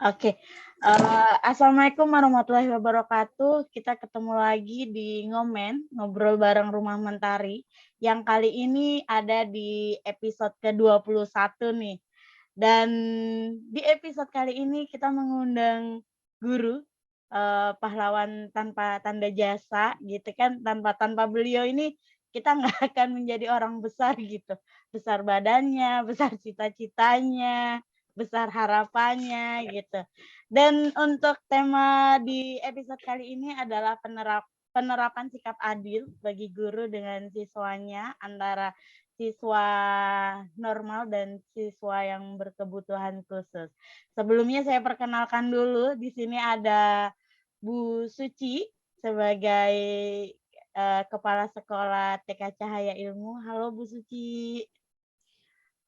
Oke. Assalamualaikum warahmatullahi wabarakatuh. Kita ketemu lagi di Ngobrol bareng Rumah Mentari, yang kali ini ada di episode ke-21 nih. Dan di episode kali ini kita mengundang guru, pahlawan tanpa tanda jasa gitu kan. Tanpa beliau ini kita nggak akan menjadi orang besar gitu. Besar badannya, besar cita-citanya, besar harapannya gitu. Dan untuk tema di episode kali ini adalah penerapan sikap adil bagi guru dengan siswanya, antara siswa normal dan siswa yang berkebutuhan khusus. Sebelumnya saya perkenalkan dulu, di sini ada Bu Suci sebagai Kepala Sekolah TK Cahaya Ilmu. Halo Bu Suci.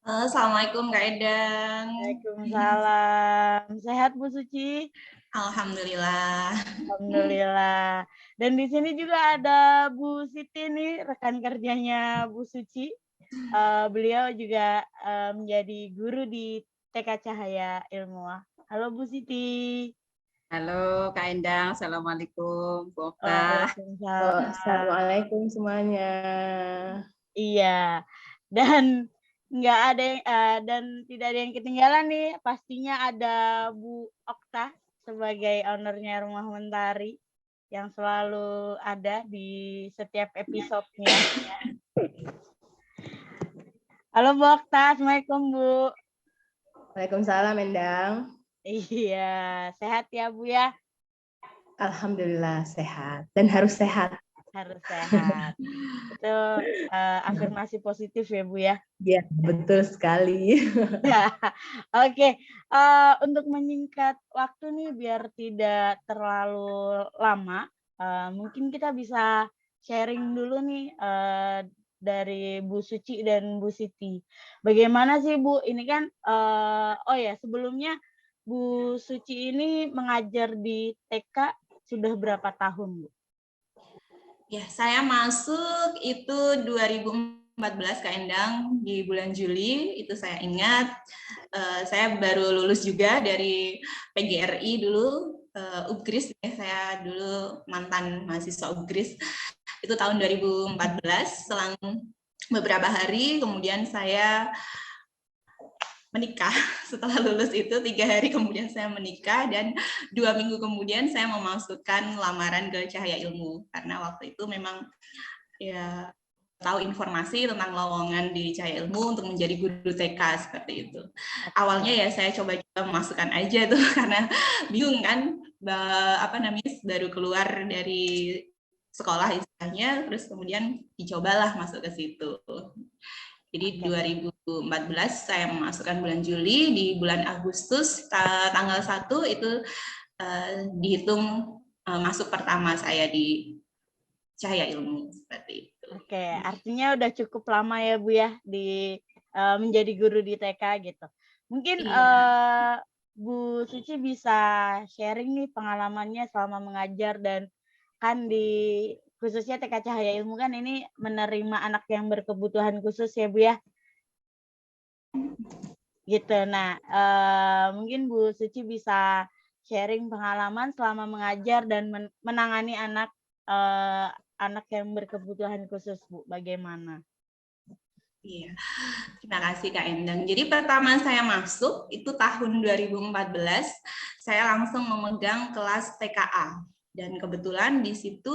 Assalamualaikum Kak Edang. Waalaikumsalam. Sehat Bu Suci? Alhamdulillah. Alhamdulillah. Dan di sini juga ada Bu Siti nih, rekan kerjanya Bu Suci. Beliau juga menjadi guru di TK Cahaya Ilmu. Halo Bu Siti. Halo Kak Endang, Assalamualaikum Bu Okta. Waalaikumsalam. Assalamualaikum semuanya. Iya, dan nggak ada yang dan tidak ada yang ketinggalan nih, pastinya ada Bu Okta sebagai ownernya Rumah Mentari yang selalu ada di setiap episodenya. Halo Bu Okta, Assalamualaikum Bu. Waalaikumsalam Endang. Iya, sehat ya Bu ya? Alhamdulillah sehat dan harus sehat. Harus sehat. Itu afirmasi positif ya Bu ya? Ya, betul sekali. Ya, oke. Untuk menyingkat waktu nih biar tidak terlalu lama, mungkin kita bisa sharing dulu nih dari Bu Suci dan Bu Siti. Bagaimana sih Bu? Ini kan, oh ya sebelumnya Bu Suci ini mengajar di TK sudah berapa tahun Bu? Ya, saya masuk itu 2014 Kak Endang, di bulan Juli, itu saya ingat. Saya baru lulus juga dari PGRI dulu, UGRIS, ya, saya dulu mantan mahasiswa UGRIS. Itu tahun 2014, selang beberapa hari kemudian saya menikah. Setelah lulus itu 3 hari kemudian saya menikah, dan 2 minggu kemudian saya memasukkan lamaran ke Cahaya Ilmu, karena waktu itu memang ya tahu informasi tentang lowongan di Cahaya Ilmu untuk menjadi guru TK seperti itu. Awalnya ya saya coba-coba memasukkan aja tuh karena bingung kan, baru keluar dari sekolah istilahnya, terus kemudian dicobalah masuk ke situ. Jadi 2014 saya memasukkan bulan Juli, di bulan Agustus tanggal 1 itu dihitung masuk pertama saya di Cahaya Ilmu seperti itu. Oke, artinya udah cukup lama ya Bu ya di menjadi guru di TK gitu. Mungkin Bu Suci bisa sharing nih pengalamannya selama mengajar, dan kan di khususnya TK Cahaya Ilmu kan ini menerima anak yang berkebutuhan khusus ya Bu ya. Gitu. Nah, mungkin Bu Suci bisa sharing pengalaman selama mengajar dan menangani anak yang berkebutuhan khusus Bu. Bagaimana? Iya, terima kasih Kak Endang. Jadi pertama saya masuk itu tahun 2014, saya langsung memegang kelas TKA. Dan kebetulan di situ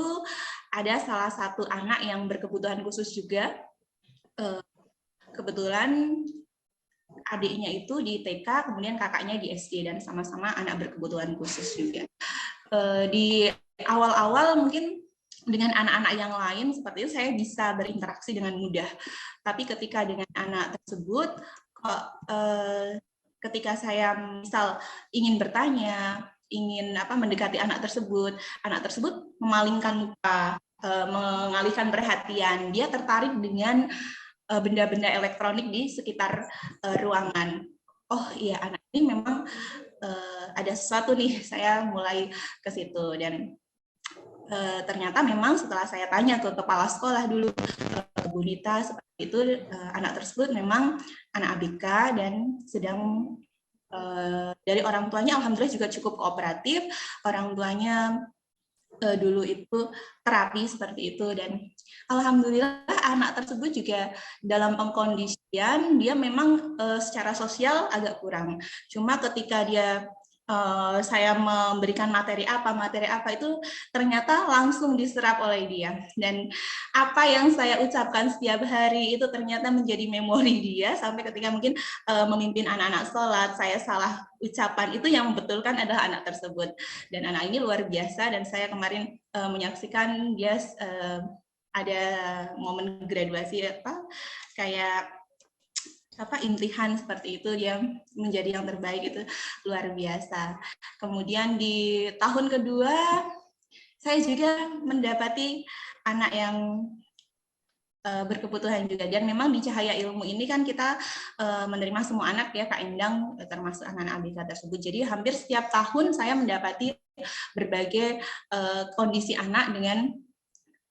ada salah satu anak yang berkebutuhan khusus juga. Kebetulan adiknya itu di TK, kemudian kakaknya di SD, dan sama-sama anak berkebutuhan khusus juga. Di awal-awal mungkin dengan anak-anak yang lain seperti itu saya bisa berinteraksi dengan mudah. Tapi ketika dengan anak tersebut, ketika saya misal ingin bertanya, ingin mendekati anak tersebut memalingkan muka, mengalihkan perhatian, dia tertarik dengan benda-benda elektronik di sekitar ruangan. Oh iya, anak ini memang ada sesuatu nih, saya mulai ke situ. Dan ternyata memang setelah saya tanya ke kepala sekolah dulu, Bunita seperti itu. Anak tersebut memang anak ABK dan sedang dari orang tuanya alhamdulillah juga cukup kooperatif. Orang tuanya dulu itu terapi seperti itu, dan alhamdulillah anak tersebut juga dalam pengkondisian dia memang secara sosial agak kurang. Cuma ketika dia saya memberikan materi apa itu ternyata langsung diserap oleh dia, dan apa yang saya ucapkan setiap hari itu ternyata menjadi memori dia sampai ketika mungkin memimpin anak-anak sholat saya salah ucapan, itu yang membetulkan adalah anak tersebut. Dan anak ini luar biasa, dan saya kemarin menyaksikan dia ada momen graduasi kayak imtihan seperti itu, dia menjadi yang terbaik, itu luar biasa. Kemudian di tahun kedua saya juga mendapati anak yang berkebutuhan juga, dan memang di Cahaya Ilmu ini kan kita menerima semua anak ya Kak Endang, termasuk anak-anak ABK tersebut. Jadi hampir setiap tahun saya mendapati berbagai kondisi anak dengan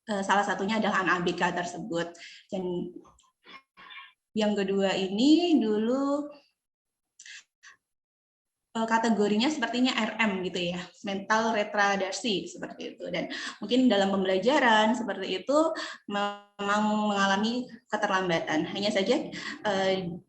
salah satunya adalah anak ABK tersebut. Dan yang kedua ini dulu kategorinya sepertinya RM gitu ya, mental retardasi seperti itu. Dan mungkin dalam pembelajaran seperti itu memang mengalami keterlambatan. Hanya saja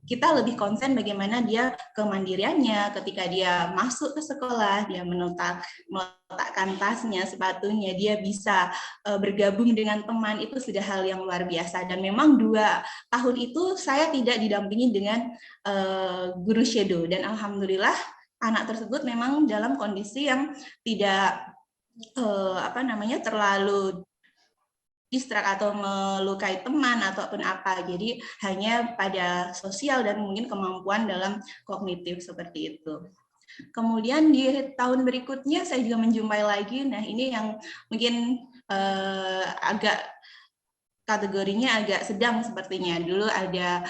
kita lebih konsen bagaimana dia kemandiriannya ketika dia masuk ke sekolah, dia meletakkan tasnya, sepatunya, dia bisa bergabung dengan teman, itu sudah hal yang luar biasa. Dan memang 2 tahun itu saya tidak didampingi dengan guru shadow, dan alhamdulillah anak tersebut memang dalam kondisi yang tidak terlalu distrak atau melukai teman ataupun apa. Jadi hanya pada sosial dan mungkin kemampuan dalam kognitif seperti itu. Kemudian di tahun berikutnya saya juga menjumpai lagi. Nah, ini yang mungkin agak kategorinya agak sedang sepertinya. Dulu ada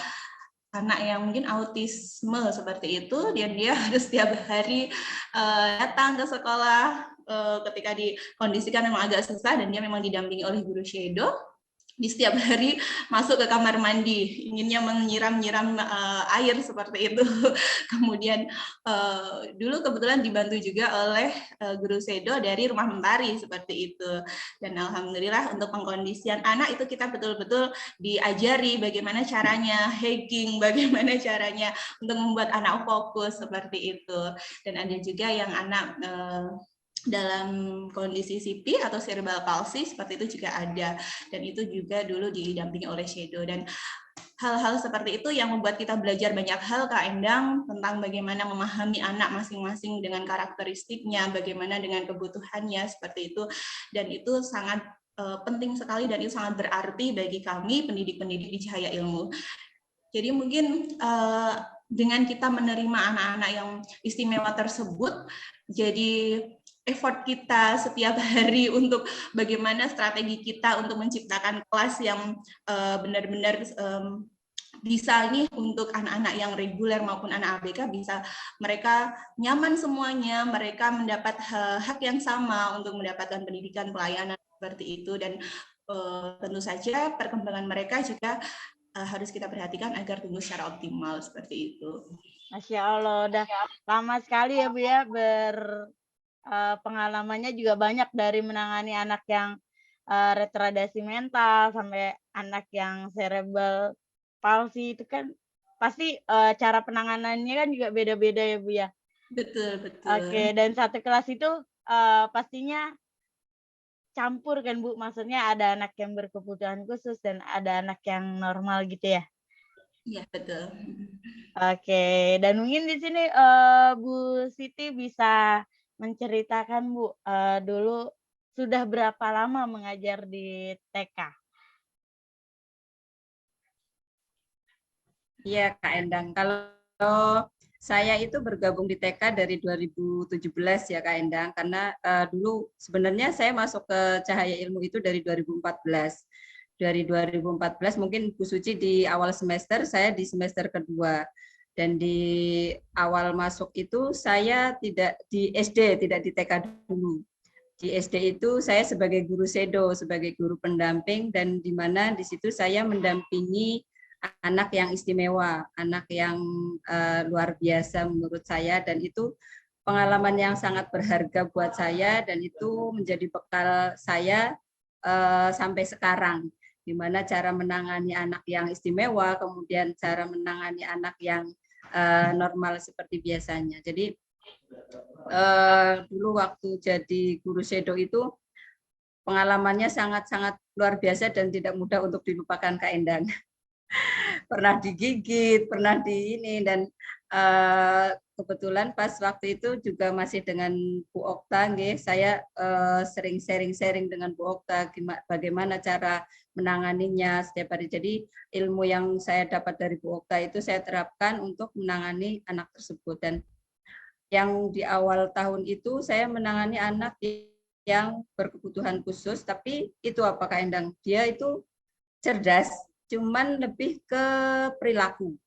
anak yang mungkin autisme seperti itu, dan dia harus setiap hari datang ke sekolah ketika dikondisikan memang agak susah, dan dia memang didampingi oleh guru shadow. Di setiap hari masuk ke kamar mandi, inginnya menyiram-nyiram air seperti itu. Kemudian dulu kebetulan dibantu juga oleh guru shadow dari Rumah Mentari seperti itu. Dan alhamdulillah untuk pengkondisian anak itu kita betul-betul diajari bagaimana caranya hacking, bagaimana caranya untuk membuat anak fokus seperti itu. Dan ada juga yang anak dalam kondisi CP atau cerebral palsy seperti itu juga ada, dan itu juga dulu didampingi oleh shadow. Dan hal-hal seperti itu yang membuat kita belajar banyak hal Kak Endang tentang bagaimana memahami anak masing-masing dengan karakteristiknya, bagaimana dengan kebutuhannya seperti itu, dan itu sangat penting sekali dan itu sangat berarti bagi kami pendidik-pendidik di Cahaya Ilmu. Jadi mungkin dengan kita menerima anak-anak yang istimewa tersebut, jadi effort kita setiap hari untuk bagaimana strategi kita untuk menciptakan kelas yang benar-benar bisa nih untuk anak-anak yang reguler maupun anak ABK, bisa mereka nyaman semuanya, mereka mendapat hak yang sama untuk mendapatkan pendidikan pelayanan seperti itu, dan tentu saja perkembangan mereka juga harus kita perhatikan agar tumbuh secara optimal seperti itu. Masya Allah, udah lama sekali ya Bu ya, pengalamannya juga banyak dari menangani anak yang retardasi mental sampai anak yang cerebral palsy, itu kan pasti cara penanganannya kan juga beda-beda ya Bu ya. Betul. Oke, dan satu kelas itu pastinya campur kan Bu, maksudnya ada anak yang berkebutuhan khusus dan ada anak yang normal gitu ya. Iya, betul. Oke, dan mungkin di sini Bu Siti bisa menceritakan Bu, dulu sudah berapa lama mengajar di TK? Iya Kak Endang, kalau saya itu bergabung di TK dari 2017 ya Kak Endang, karena dulu sebenarnya saya masuk ke Cahaya Ilmu itu dari 2014. Dari 2014 mungkin Bu Suci di awal semester, saya di semester kedua. Dan di awal masuk itu saya tidak di SD, tidak di TK dulu. Di SD itu saya sebagai guru sedo, sebagai guru pendamping, dan di mana di situ saya mendampingi anak yang istimewa, anak yang luar biasa menurut saya, dan itu pengalaman yang sangat berharga buat saya, dan itu menjadi bekal saya sampai sekarang, di mana cara menangani anak yang istimewa, kemudian cara menangani anak yang normal seperti biasanya. Jadi dulu waktu jadi guru sedo itu pengalamannya sangat-sangat luar biasa dan tidak mudah untuk dilupakan Kak Endang. Pernah digigit, pernah di ini, dan kebetulan pas waktu itu juga masih dengan Bu Okta, saya sering sharing dengan Bu Okta bagaimana cara menanganinya setiap hari. Jadi ilmu yang saya dapat dari Bu Okta itu saya terapkan untuk menangani anak tersebut. Dan yang di awal tahun itu saya menangani anak yang berkebutuhan khusus, tapi itu apa Kak Endang? Dia itu cerdas, cuman lebih ke perilaku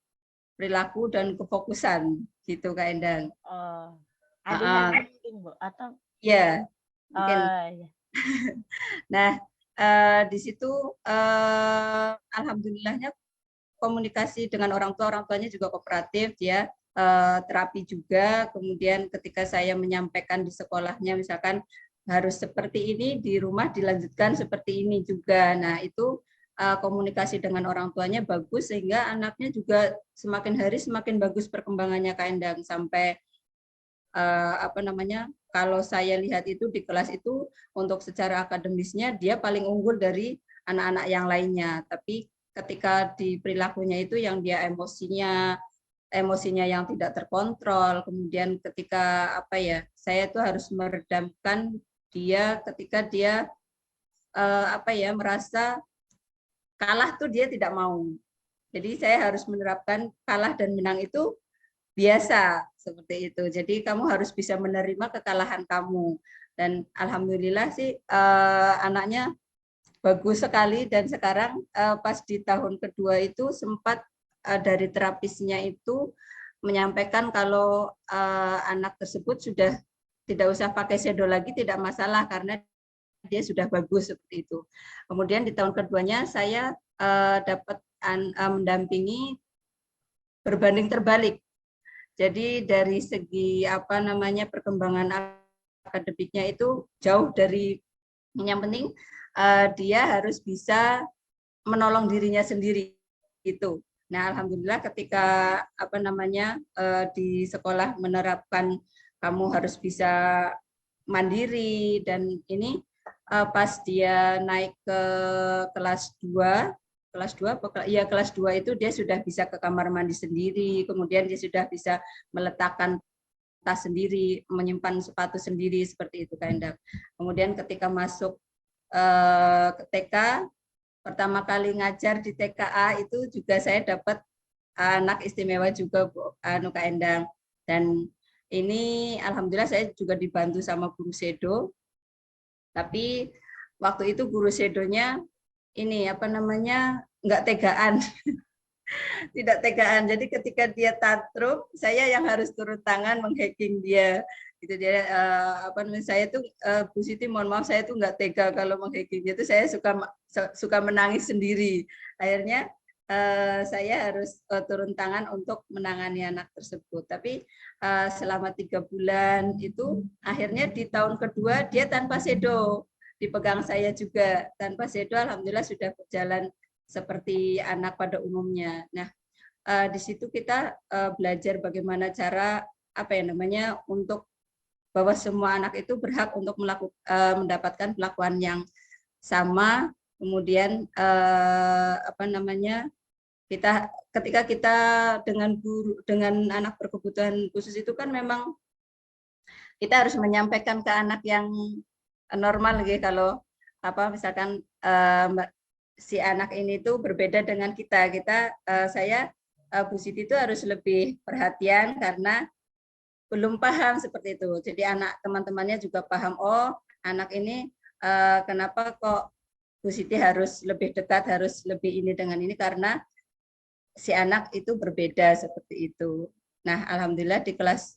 dan kefokusan gitu Kak Endang. Oh, ada mungkin Bu atau? Ya, mungkin. Ya. Nah, di situ alhamdulillahnya komunikasi dengan orang tuanya juga kooperatif, ya. Terapi juga, kemudian ketika saya menyampaikan di sekolahnya misalkan harus seperti ini, di rumah dilanjutkan seperti ini juga. Nah itu komunikasi dengan orang tuanya bagus, sehingga anaknya juga semakin hari semakin bagus perkembangannya Kak Endang, sampai kalau saya lihat itu di kelas itu untuk secara akademisnya dia paling unggul dari anak-anak yang lainnya, tapi ketika di perilakunya itu yang dia emosinya yang tidak terkontrol, kemudian ketika saya tuh harus meredamkan dia ketika dia merasa kalah tuh dia tidak mau. Jadi saya harus menerapkan kalah dan menang itu biasa seperti itu. Jadi kamu harus bisa menerima kekalahan kamu. Dan alhamdulillah sih anaknya bagus sekali, dan sekarang pas di tahun kedua itu sempat dari terapisnya itu menyampaikan kalau anak tersebut sudah tidak usah pakai shadow lagi, tidak masalah karena dia sudah bagus seperti itu. Kemudian di tahun keduanya saya dapat mendampingi berbanding terbalik. Jadi dari segi perkembangan akademiknya itu jauh dari yang penting dia harus bisa menolong dirinya sendiri gitu. Nah, alhamdulillah ketika di sekolah menerapkan kamu harus bisa mandiri, dan ini pas dia naik ke kelas 2 itu dia sudah bisa ke kamar mandi sendiri, kemudian dia sudah bisa meletakkan tas sendiri, menyimpan sepatu sendiri seperti itu Kak Endang. Kemudian ketika masuk ke TK, pertama kali ngajar di TKA itu juga saya dapat anak istimewa juga Kak Endang. Dan ini alhamdulillah saya juga dibantu sama guru sedo. Tapi waktu itu guru sedonya ini nggak tegaan. Tidak tegaan. Jadi ketika dia tantrum, saya yang harus turun tangan menghacking dia. Gitu dia saya tuh Bu Siti, mohon maaf, saya tuh nggak tega kalau menghacking dia, itu saya suka menangis sendiri. Akhirnya saya harus turun tangan untuk menangani anak tersebut. Tapi selama 3 bulan itu akhirnya di tahun kedua dia tanpa sedo, dipegang saya juga tanpa sedo, alhamdulillah sudah berjalan seperti anak pada umumnya. Nah, di situ kita belajar bagaimana cara untuk bahwa semua anak itu berhak untuk mendapatkan perlakuan yang sama. Kemudian ketika kita dengan anak berkebutuhan khusus itu kan memang kita harus menyampaikan ke anak yang normal gitu, kalau misalkan si anak ini tuh berbeda dengan kita. Saya Bu Siti itu harus lebih perhatian karena belum paham seperti itu. Jadi anak teman-temannya juga paham, oh anak ini kenapa kok Bu Siti harus lebih dekat, harus lebih ini dengan ini, karena si anak itu berbeda seperti itu. Nah, alhamdulillah di kelas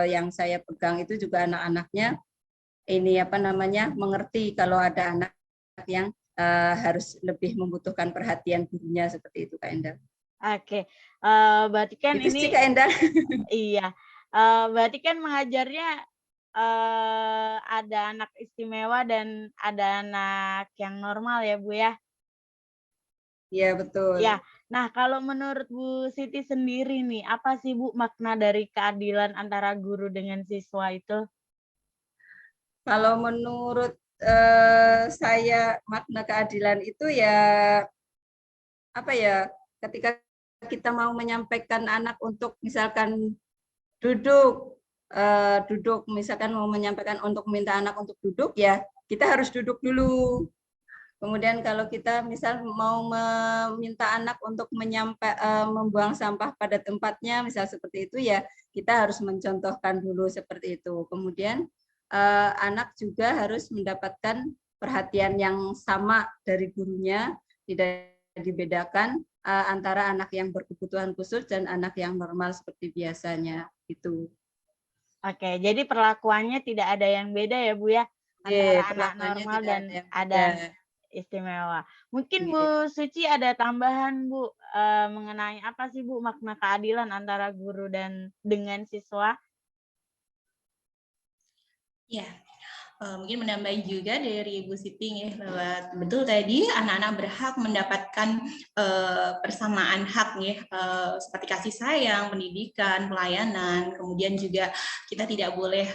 yang saya pegang itu juga anak-anaknya ini apa namanya mengerti kalau ada anak yang harus lebih membutuhkan perhatian gurunya seperti itu Kak Endang. Oke, berarti kan Itu ini sih Kak Endang. iya, berarti kan mengajarnya ada anak istimewa dan ada anak yang normal ya Bu ya? Iya betul. Ya, nah kalau menurut Bu Siti sendiri nih, apa sih Bu makna dari keadilan antara guru dengan siswa itu? Kalau menurut saya makna keadilan itu ya apa ya, ketika kita mau menyampaikan anak untuk misalkan duduk misalkan mau menyampaikan untuk meminta anak untuk duduk ya kita harus duduk dulu. Kemudian kalau kita misal mau meminta anak untuk membuang sampah pada tempatnya misal seperti itu ya kita harus mencontohkan dulu seperti itu. Kemudian anak juga harus mendapatkan perhatian yang sama dari gurunya, tidak dibedakan antara anak yang berkebutuhan khusus dan anak yang normal seperti biasanya itu. Oke, jadi perlakuannya tidak ada yang beda ya Bu ya, antara anak Perlakuannya normal tidak dan ada yang ada beda. istimewa. Mungkin Bu Suci ada tambahan Bu, mengenai apa sih Bu makna keadilan antara guru dan dengan siswa? Ya, mungkin menambah juga dari Ibu Siti ya, bahwa betul tadi anak-anak berhak mendapatkan persamaan hak ya, seperti kasih sayang, pendidikan, pelayanan, kemudian juga kita tidak boleh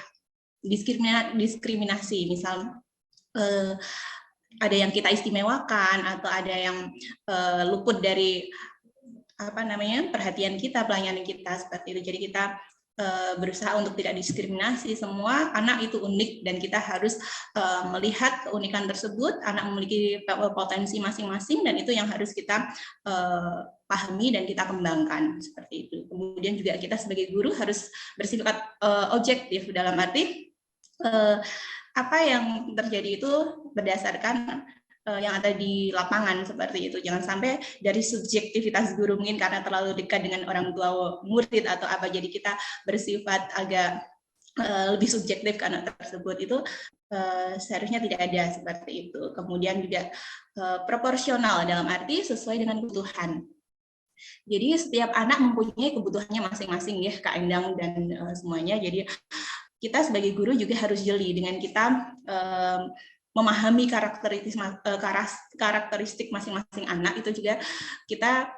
diskriminasi, misal ada yang kita istimewakan atau ada yang luput dari apa namanya perhatian kita, pelayanan kita seperti itu. Jadi kita berusaha untuk tidak diskriminasi, semua anak itu unik dan kita harus melihat keunikan tersebut, anak memiliki potensi masing-masing dan itu yang harus kita pahami dan kita kembangkan seperti itu. Kemudian juga kita sebagai guru harus bersifat objektif dalam arti apa yang terjadi itu berdasarkan yang ada di lapangan seperti itu. Jangan sampai dari subjektivitas guru mungkin karena terlalu dekat dengan orang tua murid atau apa, jadi kita bersifat agak lebih subjektif ke anak tersebut. Itu seharusnya tidak ada seperti itu. Kemudian juga proporsional dalam arti sesuai dengan kebutuhan. Jadi setiap anak mempunyai kebutuhannya masing-masing ya Kak Endang dan semuanya. Jadi kita sebagai guru juga harus jeli dengan kita memahami karakteristik masing-masing anak. Itu juga kita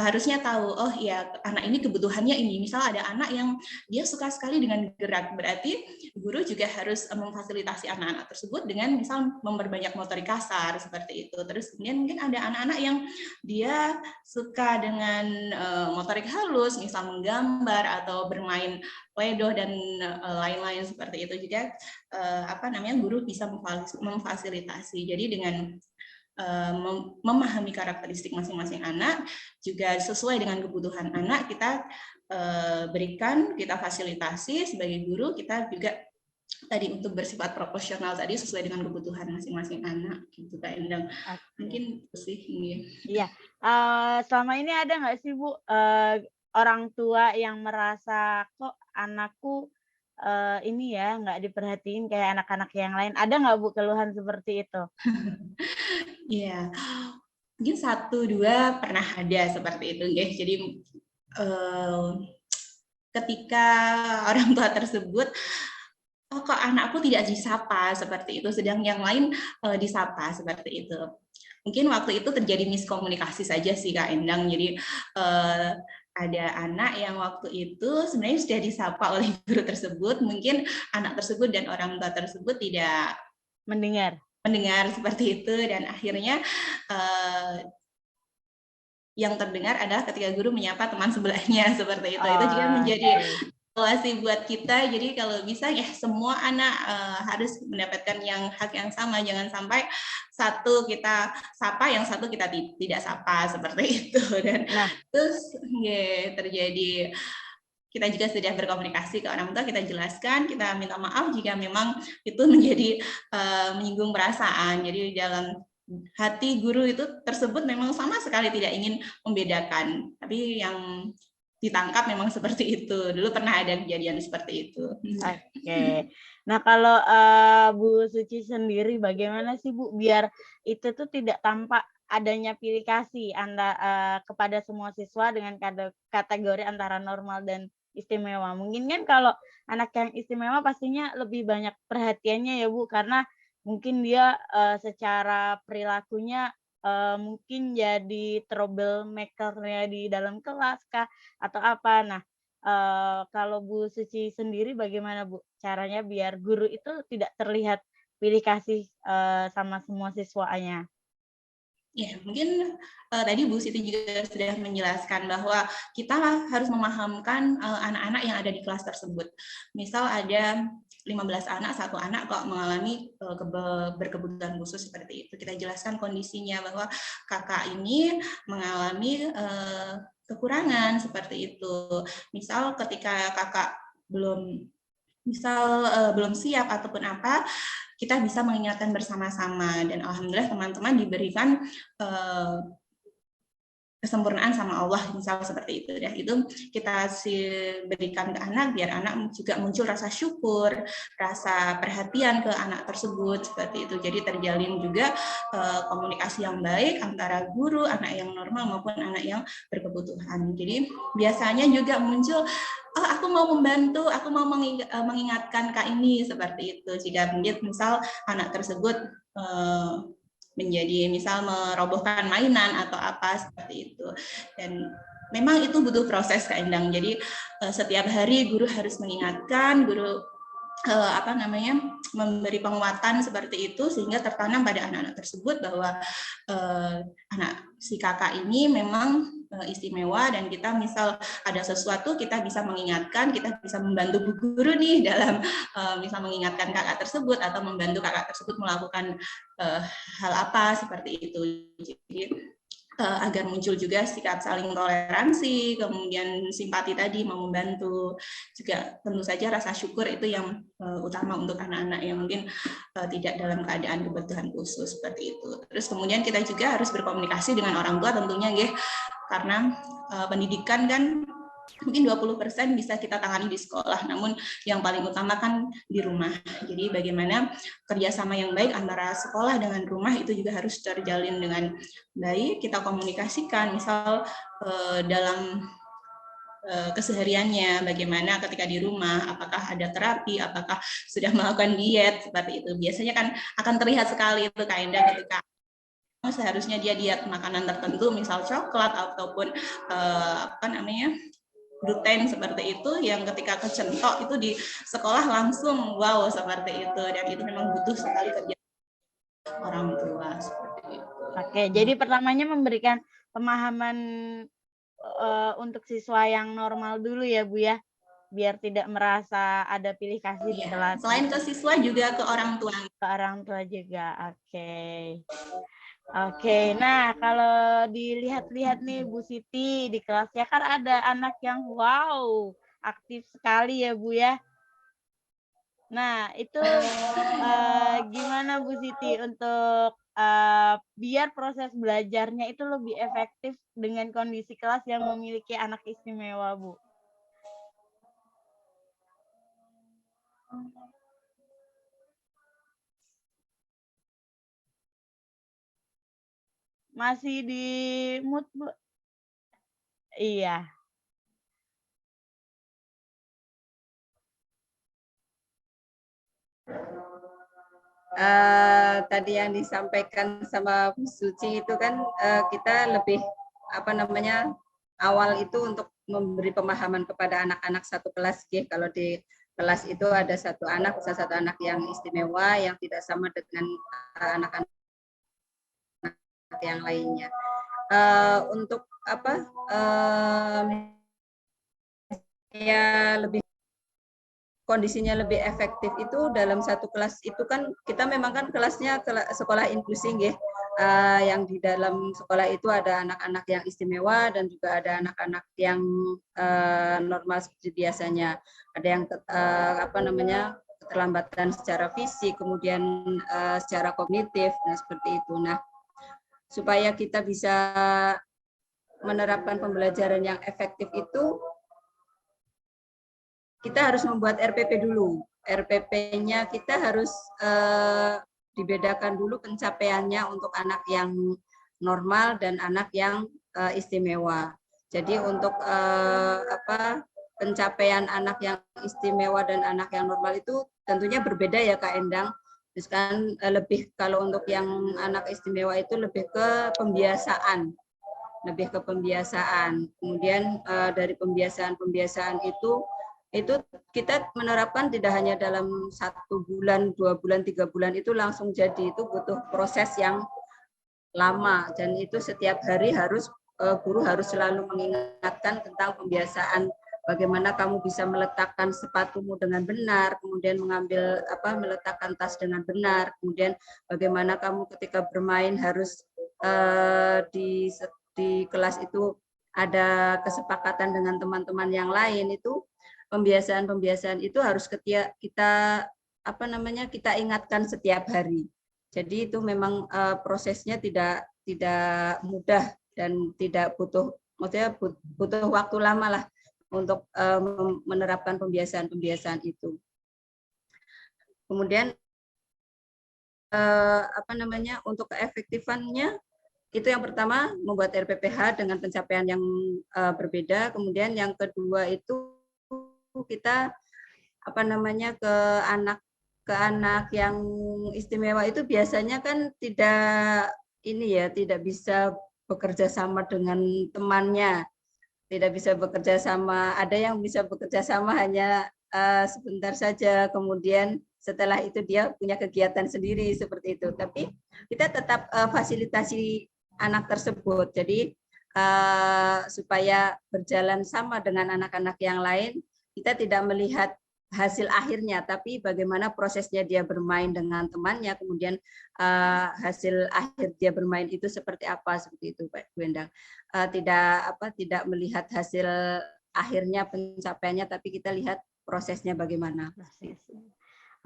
harusnya tahu, oh ya anak ini kebutuhannya ini. Misal ada anak yang dia suka sekali dengan gerak, berarti guru juga harus memfasilitasi anak-anak tersebut dengan misal memperbanyak motorik kasar seperti itu. Terus kemudian mungkin ada anak-anak yang dia suka dengan motorik halus, misal menggambar atau bermain Play-Doh dan lain-lain seperti itu. Juga apa namanya guru bisa memfasilitasi. Jadi dengan memahami karakteristik masing-masing anak, juga sesuai dengan kebutuhan anak, kita berikan, kita fasilitasi sebagai guru, kita juga tadi untuk bersifat proporsional tadi sesuai dengan kebutuhan masing-masing anak, gitu Kak Endang. Mungkin sih ini. Iya, selama ini ada nggak sih Bu orang tua yang merasa kok anakku ini ya nggak diperhatiin kayak anak-anak yang lain, ada nggak Bu keluhan seperti itu? Iya, mungkin 1-2 pernah ada seperti itu, guys. Jadi ketika orang tua tersebut, oh kok anakku tidak disapa seperti itu, sedang yang lain disapa seperti itu. Mungkin waktu itu terjadi miskomunikasi saja sih Kak Endang. Jadi ada anak yang waktu itu sebenarnya sudah disapa oleh guru tersebut, mungkin anak tersebut dan orang tua tersebut tidak mendengar seperti itu, dan akhirnya yang terdengar adalah ketika guru menyapa teman sebelahnya seperti itu. Itu juga menjadi evaluasi buat kita. Jadi kalau bisa ya semua anak harus mendapatkan yang hak yang sama, jangan sampai satu kita sapa, yang satu kita tidak sapa seperti itu. Dan terus ya, terjadi, kita juga sudah berkomunikasi ke orang tua, kita jelaskan, kita minta maaf jika memang itu menjadi menyinggung perasaan. Jadi dalam hati guru itu tersebut memang sama sekali tidak ingin membedakan, tapi yang ditangkap memang seperti itu. Dulu pernah ada kejadian seperti itu. Oke. Nah, kalau Bu Suci sendiri bagaimana sih Bu biar itu tuh tidak tampak adanya pilih kasih kepada semua siswa dengan kategori antara normal dan istimewa. Mungkin kan kalau anak yang istimewa pastinya lebih banyak perhatiannya ya Bu, karena mungkin dia secara perilakunya mungkin jadi troublemaker-nya di dalam kelas kah atau apa. Nah, kalau Bu Suci sendiri bagaimana Bu caranya biar guru itu tidak terlihat pilih kasih sama semua siswanya? Ya, mungkin tadi Bu Siti juga sudah menjelaskan bahwa kita harus memahamkan anak-anak yang ada di kelas tersebut. Misal ada 15 anak, satu anak kok mengalami berkebutuhan khusus seperti itu. Kita jelaskan kondisinya bahwa kakak ini mengalami kekurangan seperti itu. Misal ketika kakak belum siap ataupun apa, kita bisa mengingatkan bersama-sama, dan alhamdulillah teman-teman diberikan kesempurnaan sama Allah, misal seperti itu ya. Itu kita berikan ke anak biar anak juga muncul rasa syukur, rasa perhatian ke anak tersebut seperti itu. Jadi terjalin juga komunikasi yang baik antara guru, anak yang normal maupun anak yang berkebutuhan. Jadi biasanya juga muncul, oh, aku mau membantu, aku mau mengingatkan Kak ini seperti itu. Jika misal anak tersebut menjadi misal merobohkan mainan atau apa seperti itu, dan memang itu butuh proses Kak Endang. Jadi setiap hari guru harus mengingatkan, guru memberi penguatan seperti itu sehingga tertanam pada anak-anak tersebut bahwa anak si kakak ini memang istimewa, dan kita misal ada sesuatu kita bisa mengingatkan, kita bisa membantu bu guru nih dalam misal mengingatkan kakak tersebut atau membantu kakak tersebut melakukan hal apa seperti itu. Jadi agar muncul juga sikap saling toleransi, kemudian simpati tadi, mau membantu, juga tentu saja rasa syukur itu yang utama untuk anak-anak yang mungkin tidak dalam keadaan kebutuhan khusus seperti itu. Terus kemudian kita juga harus berkomunikasi dengan orang tua tentunya, karena pendidikan kan mungkin 20% bisa kita tangani di sekolah, namun yang paling utama kan di rumah. Jadi bagaimana kerjasama yang baik antara sekolah dengan rumah itu juga harus terjalin dengan baik, kita komunikasikan, misal dalam kesehariannya, bagaimana ketika di rumah, apakah ada terapi, apakah sudah melakukan diet, seperti itu. Biasanya kan akan terlihat sekali itu Kak Endah ketika seharusnya dia diet makanan tertentu, misal coklat ataupun gluten seperti itu, yang ketika kecentok itu di sekolah langsung wow seperti itu, dan itu memang butuh sekali kerja orang tua seperti itu. Oke, jadi pertamanya memberikan pemahaman untuk siswa yang normal dulu ya Bu ya, biar tidak merasa ada pilih kasih di kelas. Selain ke siswa juga ke orang tua. Ke orang tua juga, oke. Oke, nah kalau dilihat-lihat nih Bu Siti di kelasnya kan ada anak yang wow aktif sekali ya Bu ya. Nah itu gimana Bu Siti untuk biar proses belajarnya itu lebih efektif dengan kondisi kelas yang memiliki anak istimewa Bu? Masih di mute, Bu? Iya. Tadi yang disampaikan sama Bu Suci itu kan kita lebih awal itu untuk memberi pemahaman kepada anak-anak satu kelas, kalau di kelas itu ada satu anak yang istimewa yang tidak sama dengan anak-anak yang lainnya. Untuk ya lebih kondisinya lebih efektif itu dalam satu kelas itu kan kita memang kan kelasnya sekolah inklusi yang di dalam sekolah itu ada anak-anak yang istimewa dan juga ada anak-anak yang normal seperti biasanya. Ada yang keterlambatan secara fisik, kemudian secara kognitif, nah seperti itu. Nah, supaya kita bisa menerapkan pembelajaran yang efektif itu kita harus membuat RPP dulu. RPP-nya kita harus dibedakan dulu pencapaiannya untuk anak yang normal dan anak yang istimewa. Jadi untuk pencapaian anak yang istimewa dan anak yang normal itu tentunya berbeda ya Kak Endang. Terus kan lebih kalau untuk yang anak istimewa itu lebih ke pembiasaan. Kemudian dari pembiasaan itu kita menerapkan tidak hanya dalam 1 bulan, 2 bulan, 3 bulan itu langsung jadi, itu butuh proses yang lama dan itu setiap hari guru harus selalu mengingatkan tentang pembiasaan, bagaimana kamu bisa meletakkan sepatumu dengan benar, kemudian meletakkan tas dengan benar, kemudian bagaimana kamu ketika bermain harus di kelas itu ada kesepakatan dengan teman-teman yang lain. Itu pembiasaan itu harus kita ingatkan setiap hari. Jadi itu memang prosesnya tidak mudah dan tidak butuh waktu lama lah untuk menerapkan pembiasaan itu. Kemudian untuk keefektifannya itu yang pertama membuat RPPH dengan pencapaian yang berbeda. Kemudian yang kedua itu kita ke anak yang istimewa itu biasanya kan tidak bisa bekerja sama dengan temannya, tidak bisa bekerja sama. Ada yang bisa bekerja sama hanya sebentar saja, kemudian setelah itu dia punya kegiatan sendiri seperti itu. Tapi kita tetap fasilitasi anak tersebut. Jadi supaya berjalan sama dengan anak-anak yang lain, kita tidak melihat hasil akhirnya, tapi bagaimana prosesnya dia bermain dengan temannya, kemudian hasil akhir dia bermain itu seperti apa, seperti itu Pak Bu Endang. Tidak melihat hasil akhirnya pencapaiannya, tapi kita lihat prosesnya bagaimana.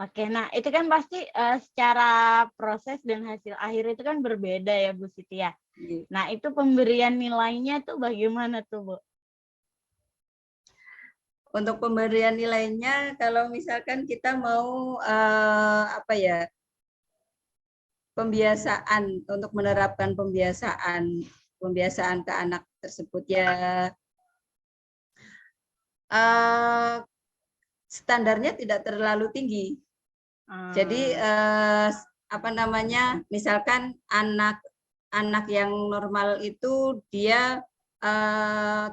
Oke, nah itu kan pasti secara proses dan hasil akhir itu kan berbeda ya Bu Siti ya. Nah itu pemberian nilainya tuh bagaimana tuh Bu? Untuk pemberian nilainya, kalau misalkan kita mau pembiasaan, untuk menerapkan pembiasaan ke anak tersebut ya, standarnya tidak terlalu tinggi. Jadi misalkan anak yang normal itu dia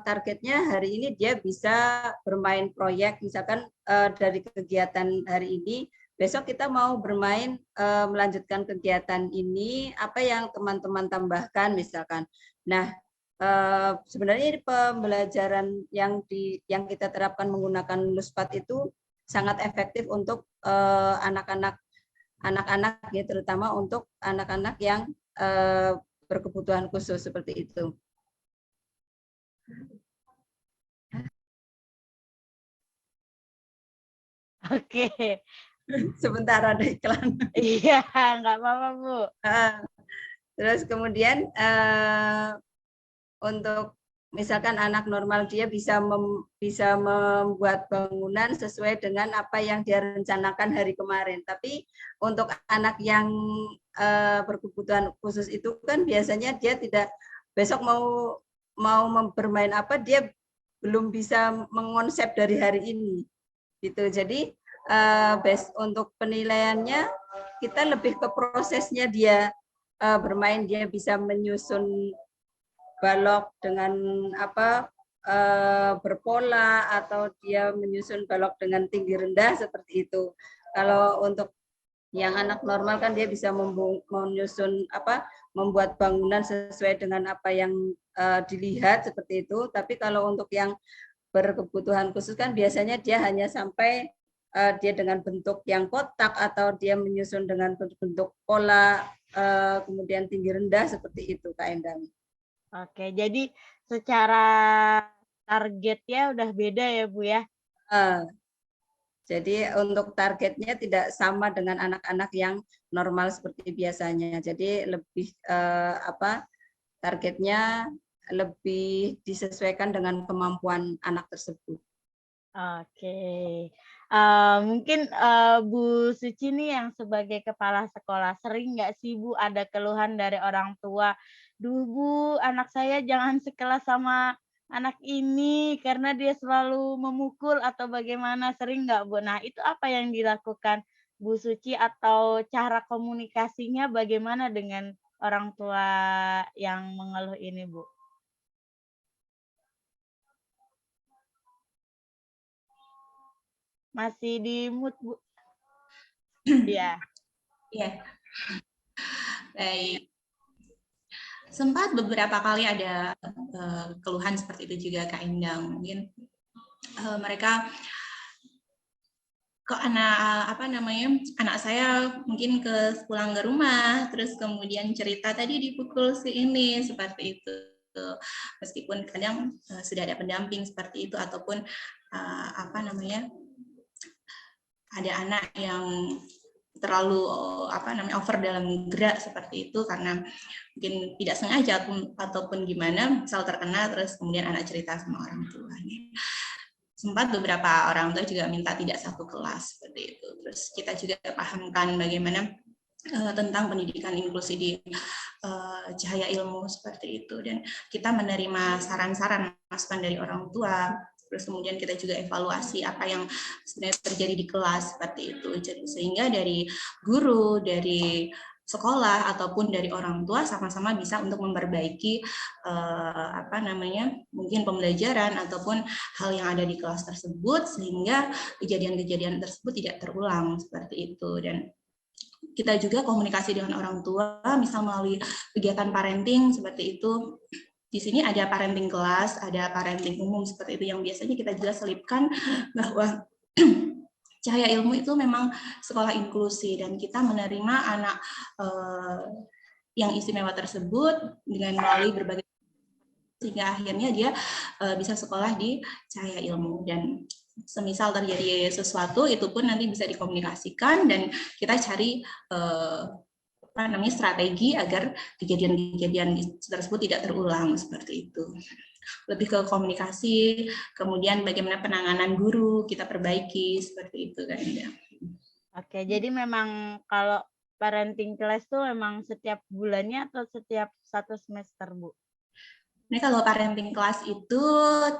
targetnya hari ini dia bisa bermain proyek, misalkan dari kegiatan hari ini, besok kita mau bermain melanjutkan kegiatan ini, apa yang teman-teman tambahkan misalkan. Nah, sebenarnya ini pembelajaran yang kita terapkan menggunakan Luspat itu sangat efektif untuk anak-anak ya, terutama untuk anak-anak yang berkebutuhan khusus seperti itu. Oke. Sebentar ada iklan. Iya, nggak apa-apa Bu. Terus kemudian untuk misalkan anak normal dia bisa membuat bangunan sesuai dengan apa yang dia rencanakan hari kemarin. Tapi untuk anak yang berkebutuhan khusus itu kan biasanya dia tidak, besok mau bermain apa, dia belum bisa mengonsep dari hari ini. Gitu. Jadi untuk penilaiannya kita lebih ke prosesnya dia bermain, dia bisa menyusun balok dengan berpola, atau dia menyusun balok dengan tinggi rendah seperti itu. Kalau untuk yang anak normal kan dia bisa menyusun membuat bangunan sesuai dengan apa yang dilihat seperti itu. Tapi kalau untuk yang berkebutuhan khusus kan biasanya dia hanya sampai dia dengan bentuk yang kotak, atau dia menyusun dengan bentuk pola, kemudian tinggi rendah seperti itu Kak Endang. Oke, jadi secara targetnya udah beda ya Bu ya? Jadi untuk targetnya tidak sama dengan anak-anak yang normal seperti biasanya. Jadi lebih targetnya lebih disesuaikan dengan kemampuan anak tersebut. Oke. Mungkin Bu Suci nih yang sebagai kepala sekolah, sering nggak sih Bu ada keluhan dari orang tua, "Duh Bu, anak saya jangan sekelas sama anak ini karena dia selalu memukul," atau bagaimana, sering nggak Bu? Nah itu apa yang dilakukan Bu Suci atau cara komunikasinya bagaimana dengan orang tua yang mengeluh ini Bu? Masih di mute Bu? Iya. Iya, baik. Sempat beberapa kali ada keluhan seperti itu juga Kak Endang. Mungkin mereka kok anak saya mungkin pulang ke rumah terus kemudian cerita tadi dipukul si ini seperti itu, meskipun kadang sudah ada pendamping seperti itu ataupun ada anak yang terlalu over dalam gerak seperti itu karena mungkin tidak sengaja ataupun gimana misal terkena terus kemudian anak cerita sama orang tuanya. Sempat beberapa orang tua juga minta tidak satu kelas seperti itu. Terus kita juga pahamkan bagaimana tentang pendidikan inklusi di Cahaya Ilmu seperti itu, dan kita menerima saran-saran masukan dari orang tua. Terus kemudian kita juga evaluasi apa yang sebenarnya terjadi di kelas seperti itu. Jadi sehingga dari guru, dari sekolah ataupun dari orang tua sama-sama bisa untuk memperbaiki mungkin pembelajaran ataupun hal yang ada di kelas tersebut sehingga kejadian-kejadian tersebut tidak terulang seperti itu. Dan kita juga komunikasi dengan orang tua misal melalui kegiatan parenting seperti itu. Di sini ada parenting kelas, ada parenting umum seperti itu yang biasanya kita juga selipkan bahwa Cahaya Ilmu itu memang sekolah inklusi dan kita menerima anak yang istimewa tersebut dengan melalui berbagai sehingga akhirnya dia bisa sekolah di Cahaya Ilmu. Dan semisal terjadi sesuatu itu pun nanti bisa dikomunikasikan dan kita cari strategi agar kejadian-kejadian tersebut tidak terulang seperti itu. Lebih ke komunikasi, kemudian bagaimana penanganan guru kita perbaiki seperti itu kan ya. Oke, jadi memang kalau parenting class tuh memang setiap bulannya atau setiap 1 semester, Bu? Ini kalau parenting kelas itu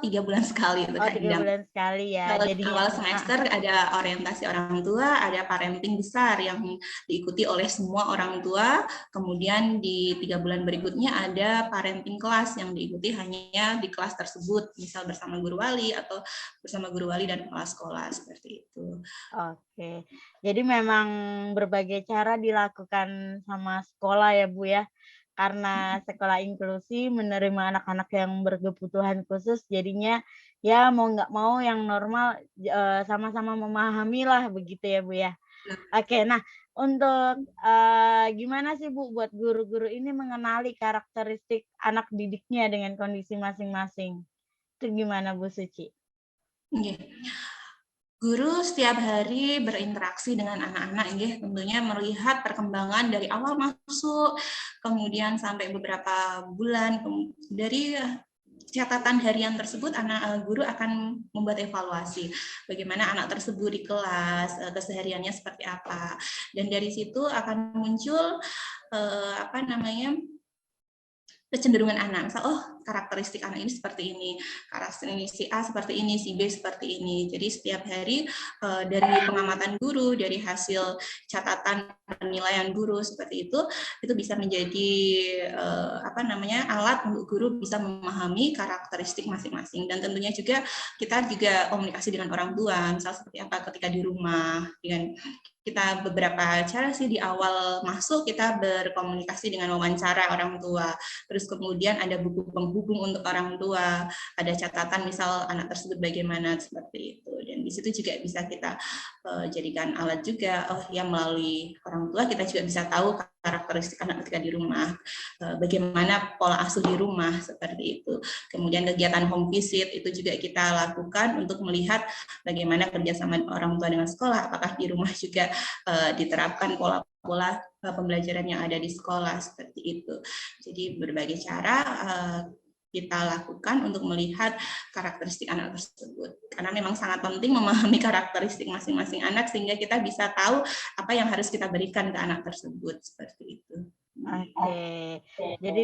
3 bulan sekali. Oh, 3 bulan sekali ya. Kalau Jadi awal semester ada orientasi orang tua, ada parenting besar yang diikuti oleh semua orang tua. Kemudian di 3 bulan berikutnya ada parenting kelas yang diikuti hanya di kelas tersebut, misal bersama guru wali atau bersama guru wali dan kepala sekolah seperti itu. Oke, jadi memang berbagai cara dilakukan sama sekolah ya Bu ya. Karena sekolah inklusi menerima anak-anak yang berkebutuhan khusus, jadinya ya mau nggak mau yang normal sama-sama memahami lah begitu ya Bu ya. Oke, nah untuk gimana sih Bu buat guru-guru ini mengenali karakteristik anak didiknya dengan kondisi masing-masing? Itu gimana Bu Suci? Yeah. Guru setiap hari berinteraksi dengan anak-anak, tentunya melihat perkembangan dari awal masuk, kemudian sampai beberapa bulan. Dari catatan harian tersebut, guru akan membuat evaluasi bagaimana anak tersebut di kelas, kesehariannya seperti apa, dan dari situ akan muncul kecenderungan anak, misal karakteristik anak ini seperti ini, karakteristik si A seperti ini, si B seperti ini. Jadi setiap hari dari pengamatan guru, dari hasil catatan penilaian guru seperti itu bisa menjadi alat untuk guru bisa memahami karakteristik masing-masing. Dan tentunya juga kita juga komunikasi dengan orang tua, misal seperti apa ketika di rumah. Dengan kita beberapa cara sih di awal masuk kita berkomunikasi dengan wawancara orang tua. Terus kemudian ada buku penghubung untuk orang tua, ada catatan misal anak tersebut bagaimana seperti itu. Dan di situ juga bisa kita jadikan alat juga, melalui orang tua kita juga bisa tahu karakteristik anak ketika di rumah, bagaimana pola asuh di rumah seperti itu. Kemudian kegiatan home visit itu juga kita lakukan untuk melihat bagaimana kerjasama orang tua dengan sekolah, apakah di rumah juga diterapkan pola-pola pembelajaran yang ada di sekolah seperti itu. Jadi berbagai cara kita lakukan untuk melihat karakteristik anak tersebut. Karena memang sangat penting memahami karakteristik masing-masing anak sehingga kita bisa tahu apa yang harus kita berikan ke anak tersebut, seperti itu. Oke, jadi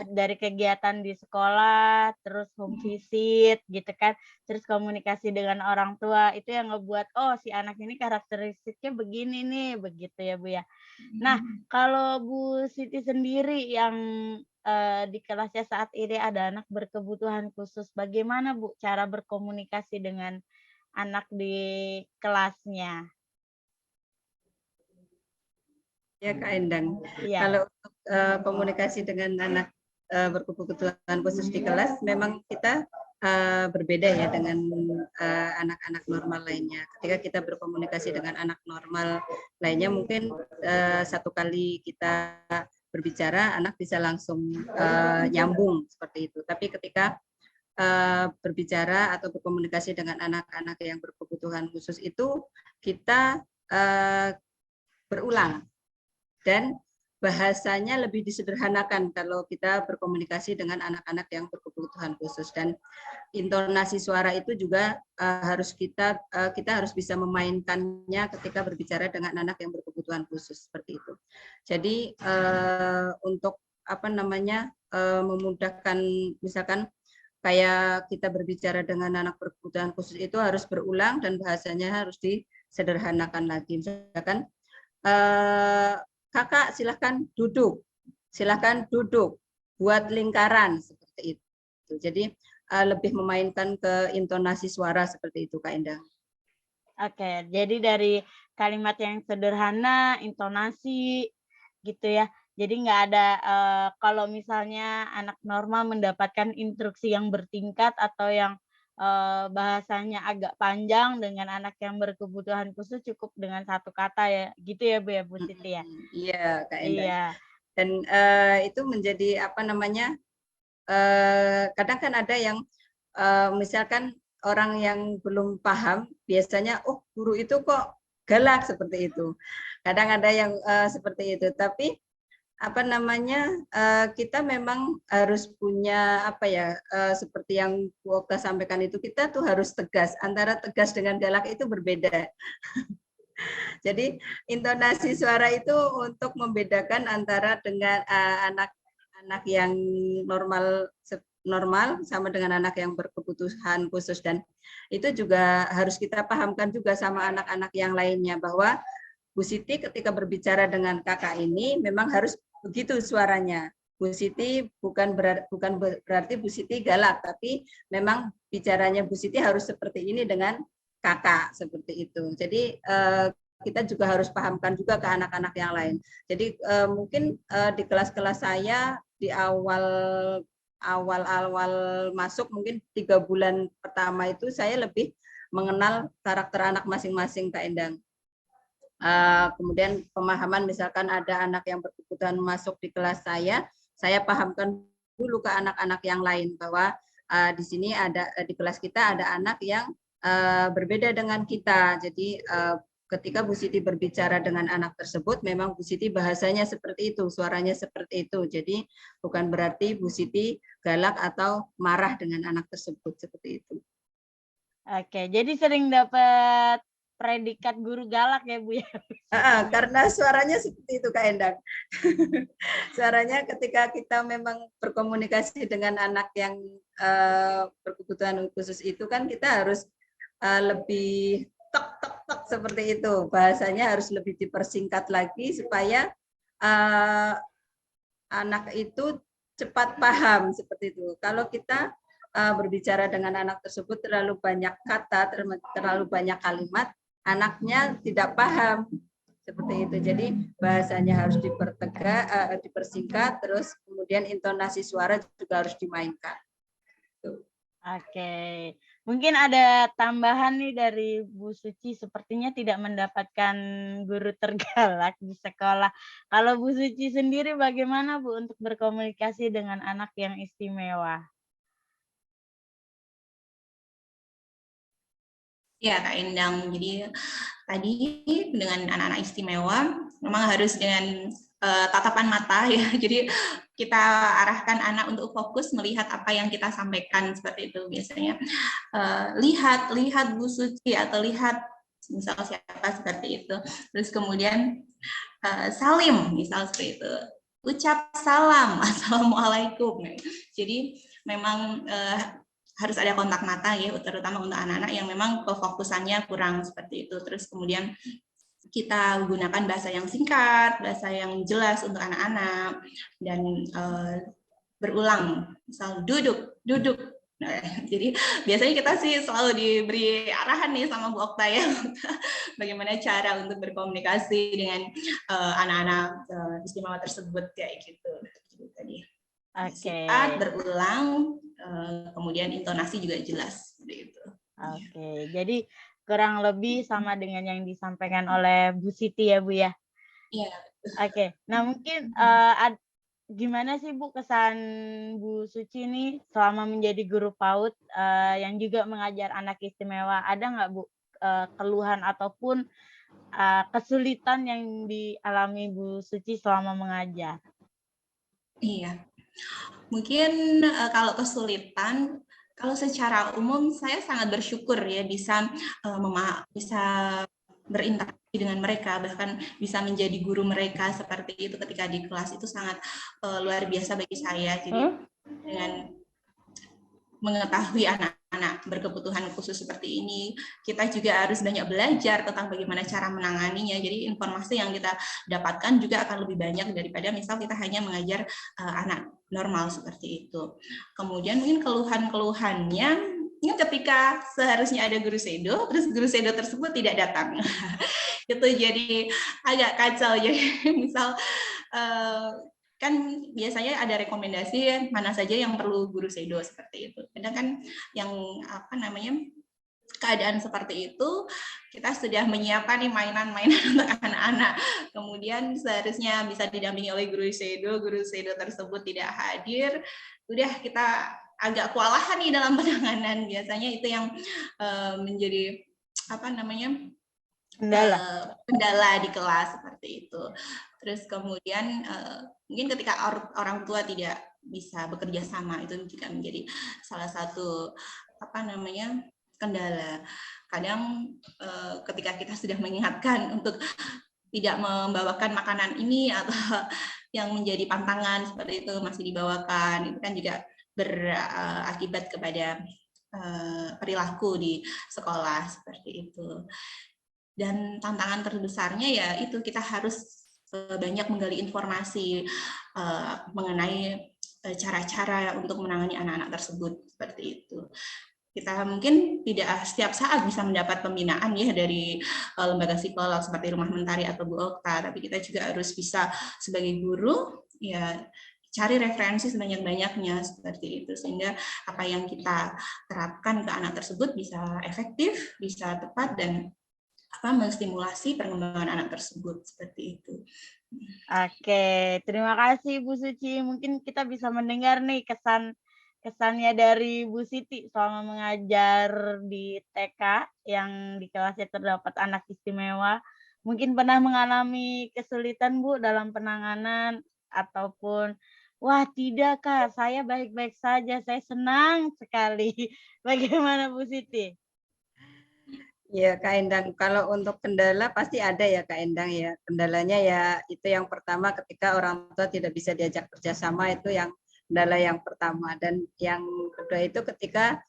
dari kegiatan di sekolah, terus home visit gitu kan, terus komunikasi dengan orang tua itu yang ngebuat oh si anak ini karakteristiknya begini nih, begitu ya Bu ya. Nah, kalau Bu Siti sendiri yang di kelasnya saat ini ada anak berkebutuhan khusus, bagaimana Bu cara berkomunikasi dengan anak di kelasnya? Ya Kak Endang, Iya. kalau untuk komunikasi dengan anak berkebutuhan khusus di kelas, memang kita berbeda ya dengan anak-anak normal lainnya. Ketika kita berkomunikasi dengan anak normal lainnya, mungkin satu kali kita berbicara, anak bisa langsung nyambung seperti itu. Tapi ketika berbicara atau berkomunikasi dengan anak-anak yang berkebutuhan khusus itu, kita berulang. Dan bahasanya lebih disederhanakan kalau kita berkomunikasi dengan anak-anak yang berkebutuhan khusus, dan intonasi suara itu juga kita harus bisa memainkannya ketika berbicara dengan anak yang berkebutuhan khusus seperti itu. Jadi untuk memudahkan, misalkan kayak kita berbicara dengan anak berkebutuhan khusus itu harus berulang dan bahasanya harus disederhanakan lagi. Misalkan Kakak silahkan duduk, buat lingkaran seperti itu. Jadi lebih memainkan ke intonasi suara seperti itu Kak Endang. Oke, jadi dari kalimat yang sederhana, intonasi gitu ya. Jadi nggak ada kalau misalnya anak normal mendapatkan instruksi yang bertingkat atau yang bahasanya agak panjang, dengan anak yang berkebutuhan khusus cukup dengan satu kata ya, gitu ya Bu ya, Bu Siti ya? Iya Kak Endang. Iya. Dan itu menjadi kadang kan ada yang misalkan orang yang belum paham, biasanya oh guru itu kok galak seperti itu. Kadang ada yang seperti itu, tapi kita memang harus punya seperti yang Bu Okta sampaikan itu, kita tuh harus tegas. Antara tegas dengan galak itu berbeda. Jadi intonasi suara itu untuk membedakan antara dengan anak yang normal sama dengan anak yang berkebutuhan khusus, dan itu juga harus kita pahamkan juga sama anak-anak yang lainnya bahwa Bu Siti ketika berbicara dengan kakak ini memang harus begitu suaranya. Bu Siti bukan berarti Bu Siti galak, tapi memang bicaranya Bu Siti harus seperti ini dengan kakak, seperti itu. Jadi kita juga harus pahamkan juga ke anak-anak yang lain. Jadi mungkin di kelas-kelas saya di awal masuk, mungkin 3 bulan pertama itu saya lebih mengenal karakter anak masing-masing Kak Endang. Kemudian pemahaman, misalkan ada anak yang berkebutuhan masuk di kelas saya pahamkan dulu ke anak-anak yang lain bahwa di sini di kelas kita ada anak yang berbeda dengan kita. Jadi ketika Bu Siti berbicara dengan anak tersebut, memang Bu Siti bahasanya seperti itu, suaranya seperti itu. Jadi bukan berarti Bu Siti galak atau marah dengan anak tersebut, seperti itu. Oke, jadi sering dapat predikat guru galak ya Bu ya? Karena suaranya seperti itu Kak Endang. Suaranya ketika kita memang berkomunikasi dengan anak yang berkebutuhan khusus itu kan kita harus lebih tok seperti itu. Bahasanya harus lebih dipersingkat lagi supaya anak itu cepat paham seperti itu. Kalau kita berbicara dengan anak tersebut terlalu banyak kata, terlalu banyak kalimat, anaknya tidak paham seperti itu. Jadi bahasanya harus dipersingkat, terus kemudian intonasi suara juga harus dimainkan. Oke, mungkin ada tambahan nih dari Bu Suci, sepertinya tidak mendapatkan guru tergalak di sekolah. Kalau Bu Suci sendiri bagaimana Bu untuk berkomunikasi dengan anak yang istimewa? Ya Kak Endang, jadi tadi dengan anak-anak istimewa memang harus dengan tatapan mata ya. Jadi kita arahkan anak untuk fokus melihat apa yang kita sampaikan seperti itu. Biasanya lihat Bu Suci atau lihat misal siapa seperti itu. Terus kemudian salim misal seperti itu. Ucap salam, assalamualaikum. Jadi memang harus ada kontak mata ya, terutama untuk anak-anak yang memang kefokusannya kurang seperti itu. Terus kemudian kita gunakan bahasa yang singkat, bahasa yang jelas untuk anak-anak, dan berulang, misal duduk, duduk. Nah, jadi biasanya kita sih selalu diberi arahan nih sama Bu Okta ya, bagaimana cara untuk berkomunikasi dengan anak-anak istimewa tersebut kayak gitu. Tadi singkat, berulang, kemudian intonasi juga jelas. Gitu. Oke, jadi kurang lebih sama dengan yang disampaikan oleh Bu Siti ya Bu ya? Iya. Oke, nah mungkin gimana sih Bu kesan Bu Suci ini selama menjadi guru PAUD yang juga mengajar anak istimewa? Ada nggak Bu keluhan ataupun kesulitan yang dialami Bu Suci selama mengajar? Iya, mungkin kalau kesulitan, kalau secara umum saya sangat bersyukur ya bisa berinteraksi dengan mereka, bahkan bisa menjadi guru mereka seperti itu ketika di kelas itu sangat luar biasa bagi saya. Jadi dengan mengetahui anak-anak berkebutuhan khusus seperti ini, kita juga harus banyak belajar tentang bagaimana cara menanganinya. Jadi informasi yang kita dapatkan juga akan lebih banyak daripada misal kita hanya mengajar anak normal seperti itu. Kemudian mungkin keluhan-keluhannya, ini ketika seharusnya ada guru sedo, terus guru sedo tersebut tidak datang. Itu jadi agak kacau. Jadi misal kan biasanya ada rekomendasi mana saja yang perlu guru sedo seperti itu. Kadang kan yang keadaan seperti itu kita sudah menyiapkan nih mainan-mainan untuk anak-anak. Kemudian seharusnya bisa didampingi oleh guru sedo tersebut tidak hadir. Udah kita agak kewalahan nih dalam penanganan. Biasanya itu yang menjadi kendala di kelas seperti itu. Terus kemudian mungkin ketika orang tua tidak bisa bekerja sama, itu juga menjadi salah satu kendala. Kadang ketika kita sudah mengingatkan untuk tidak membawakan makanan ini atau yang menjadi pantangan seperti itu masih dibawakan, itu kan juga berakibat kepada perilaku di sekolah seperti itu. Dan tantangan terbesarnya ya itu kita harus banyak menggali informasi mengenai cara-cara untuk menangani anak-anak tersebut seperti itu. Kita mungkin tidak setiap saat bisa mendapat pembinaan ya dari lembaga psikolog seperti Rumah Mentari atau Bu Okta, tapi kita juga harus bisa sebagai guru ya cari referensi sebanyak-banyaknya seperti itu sehingga apa yang kita terapkan ke anak tersebut bisa efektif, bisa tepat dan menstimulasi perkembangan anak tersebut seperti itu. Oke, terima kasih Bu Suci. Mungkin kita bisa mendengar nih kesannya dari Bu Siti selama mengajar di TK yang di kelasnya terdapat anak istimewa. Mungkin pernah mengalami kesulitan Bu dalam penanganan ataupun wah tidak Kak, saya baik-baik saja, saya senang sekali. Bagaimana Bu Siti? Ya Kak Endang, kalau untuk kendala pasti ada ya Kak Endang ya. Kendalanya ya itu yang pertama ketika orang tua tidak bisa diajak kerjasama, itu yang kendala yang pertama. Dan yang kedua itu ketika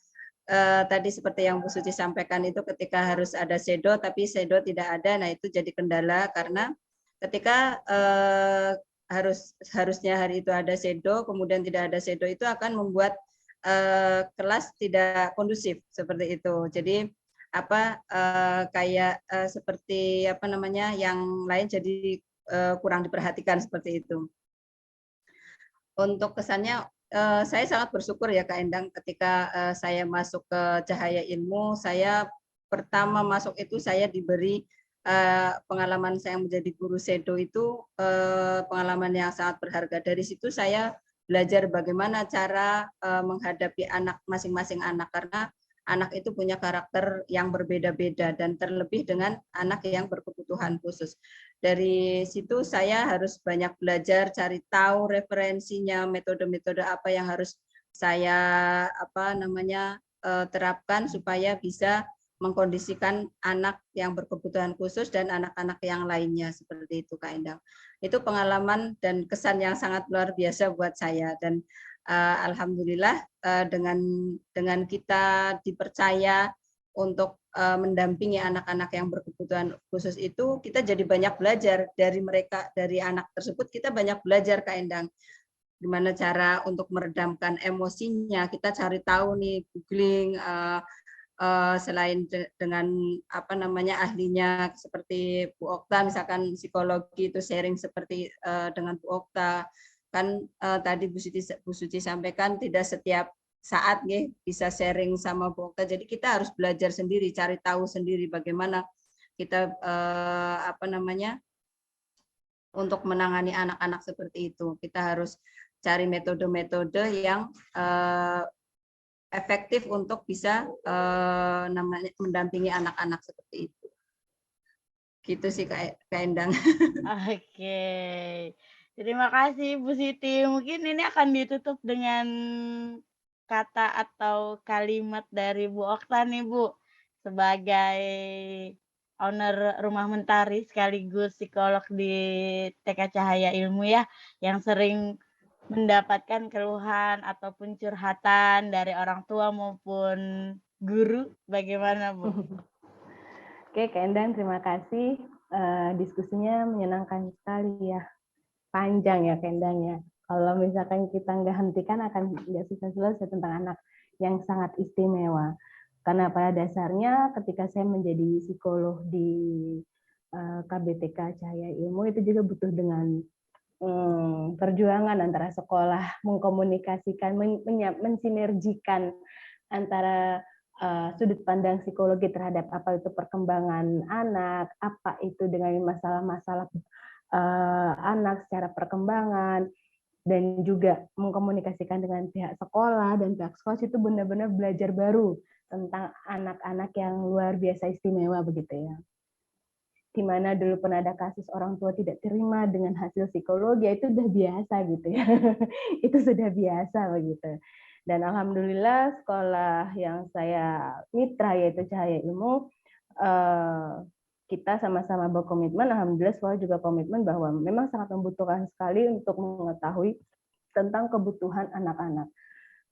tadi seperti yang Bu Suci sampaikan itu ketika harus ada sedo tapi sedo tidak ada, nah itu jadi kendala karena ketika harusnya hari itu ada sedo kemudian tidak ada sedo itu akan membuat kelas tidak kondusif seperti itu. Jadi seperti yang lain jadi kurang diperhatikan seperti itu. Untuk kesannya saya sangat bersyukur ya Kak Endang ketika saya masuk ke Cahaya Ilmu, saya pertama masuk itu saya diberi pengalaman saya menjadi guru sedo itu pengalaman yang sangat berharga. Dari situ saya belajar bagaimana cara menghadapi anak masing-masing anak, karena anak itu punya karakter yang berbeda-beda dan terlebih dengan anak yang berkebutuhan khusus. Dari situ saya harus banyak belajar, cari tahu referensinya, metode-metode apa yang harus saya terapkan supaya bisa mengkondisikan anak yang berkebutuhan khusus dan anak-anak yang lainnya seperti itu, Kak Endang. Itu pengalaman dan kesan yang sangat luar biasa buat saya dan alhamdulillah dengan kita dipercaya untuk mendampingi anak-anak yang berkebutuhan khusus itu, kita jadi banyak belajar dari mereka, dari anak tersebut kita banyak belajar, Kak Endang. Gimana cara untuk meredamkan emosinya, kita cari tahu nih, googling, selain dengan ahlinya seperti Bu Okta, misalkan psikologi itu sharing seperti dengan Bu Okta, kan tadi Bu Suci sampaikan tidak setiap saat bisa sharing sama Bu Okta, jadi kita harus belajar sendiri, cari tahu sendiri bagaimana kita untuk menangani anak-anak seperti itu. Kita harus cari metode-metode yang efektif untuk bisa mendampingi anak-anak seperti itu. Gitu sih Kak Endang. Oke. Terima kasih Bu Siti. Mungkin ini akan ditutup dengan kata atau kalimat dari Bu Okta nih Bu, sebagai owner Rumah Mentari sekaligus psikolog di TK Cahaya Ilmu ya, yang sering mendapatkan keluhan ataupun curhatan dari orang tua maupun guru. Bagaimana Bu? Oke, Kak Endang, terima kasih. Diskusinya menyenangkan sekali ya. Panjang ya, Kak Endang ya. Kalau misalkan kita nggak hentikan akan nggak bisa selesai tentang anak yang sangat istimewa. Karena pada dasarnya ketika saya menjadi psikolog di KBTK Cahaya Ilmu itu juga butuh dengan perjuangan antara sekolah mengkomunikasikan, mensinergikan antara sudut pandang psikologi terhadap apa itu perkembangan anak, apa itu dengan masalah-masalah anak secara perkembangan, dan juga mengkomunikasikan dengan pihak sekolah dan pihak sekolah itu benar-benar belajar baru tentang anak-anak yang luar biasa istimewa begitu ya. Di mana dulu pernah ada kasus orang tua tidak terima dengan hasil psikologi, itu udah biasa gitu ya. Itu sudah biasa begitu. Dan alhamdulillah sekolah yang saya mitra yaitu Cahaya Ilmu, kita sama-sama berkomitmen, alhamdulillah sekolah juga komitmen bahwa memang sangat membutuhkan sekali untuk mengetahui tentang kebutuhan anak-anak.